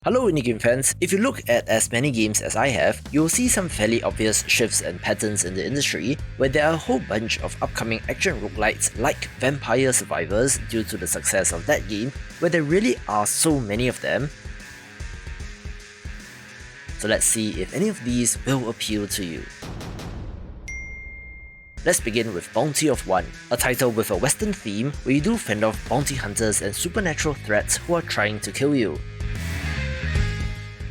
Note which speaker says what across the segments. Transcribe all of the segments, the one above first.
Speaker 1: Hello indie game fans, if you look at as many games as I have, you will see some fairly obvious shifts and patterns in the industry where there are a whole bunch of upcoming action roguelites like Vampire Survivors due to the success of that game, where there really are so many of them. So let's see if any of these will appeal to you. Let's begin with Bounty of One, a title with a western theme where you do fend off bounty hunters and supernatural threats who are trying to kill you.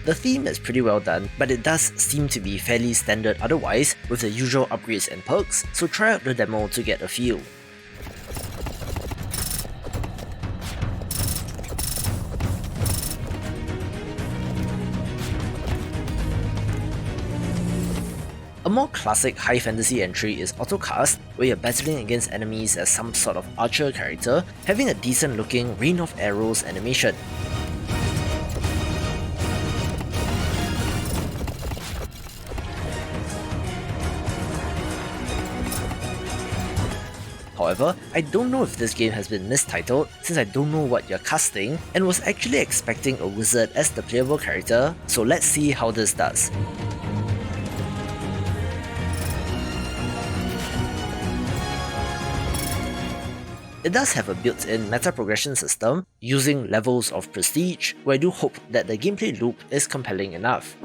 Speaker 1: The theme is pretty well done, but it does seem to be fairly standard otherwise with the usual upgrades and perks, so try out the demo to get a feel. A more classic high fantasy entry is Autocast, where you're battling against enemies as some sort of archer character, having a decent looking rain of arrows animation. However, I don't know if this game has been mistitled since I don't know what you're casting and was actually expecting a wizard as the playable character, so let's see how this does. It does have a built-in meta progression system using levels of prestige, where I do hope that the gameplay loop is compelling enough.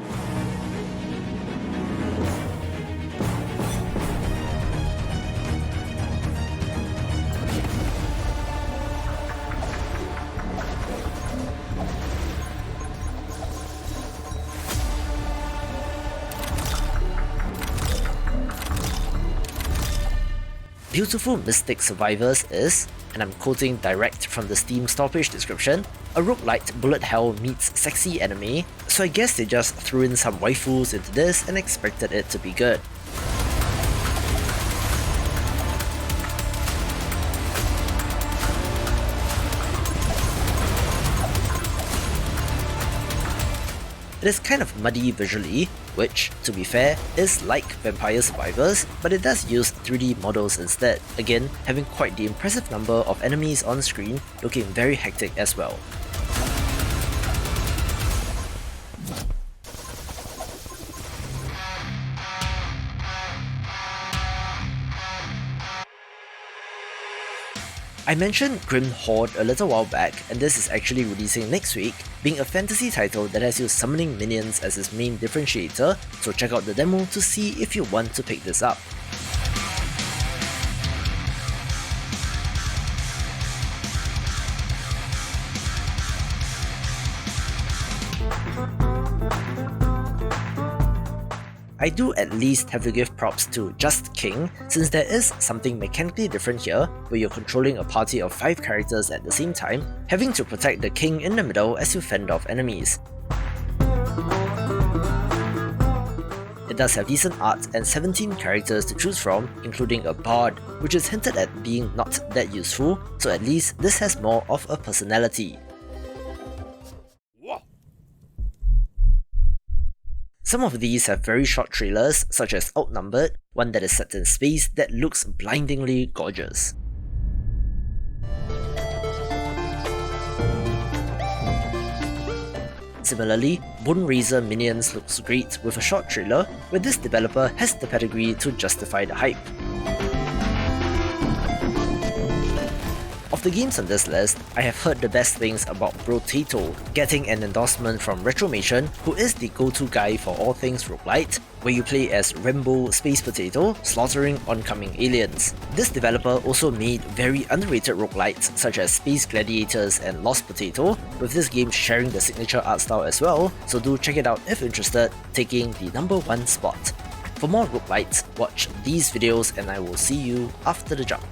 Speaker 1: Beautiful Mystic Survivors is, and I'm quoting direct from the Steam store page description, a roguelite bullet hell meets sexy anime, so I guess they just threw in some waifus into this and expected it to be good. It is kind of muddy visually, which, to be fair, is like Vampire Survivors, but it does use 3D models instead, again having quite the impressive number of enemies on screen, looking very hectic as well. I mentioned Grim Horde a little while back, and this is actually releasing next week, being a fantasy title that has you summoning minions as its main differentiator, so check out the demo to see if you want to pick this up. I do at least have to give props to Just King, since there is something mechanically different here, where you're controlling a party of 5 characters at the same time, having to protect the king in the middle as you fend off enemies. It does have decent art and 17 characters to choose from, including a bard, which is hinted at being not that useful, so at least this has more of a personality. Some of these have very short trailers, such as Outnumbered, one that is set in space that looks blindingly gorgeous. Similarly, Bone Razor Minions looks great with a short trailer, where this developer has the pedigree to justify the hype. Of the games on this list, I have heard the best things about Brotato, getting an endorsement from Retromation, who is the go-to guy for all things roguelite, where you play as Rainbow Space Potato, slaughtering oncoming aliens. This developer also made very underrated roguelites such as Space Gladiators and Lost Potato, with this game sharing the signature art style as well, so do check it out if interested, taking the #1 spot. For more roguelites, watch these videos and I will see you after the jump.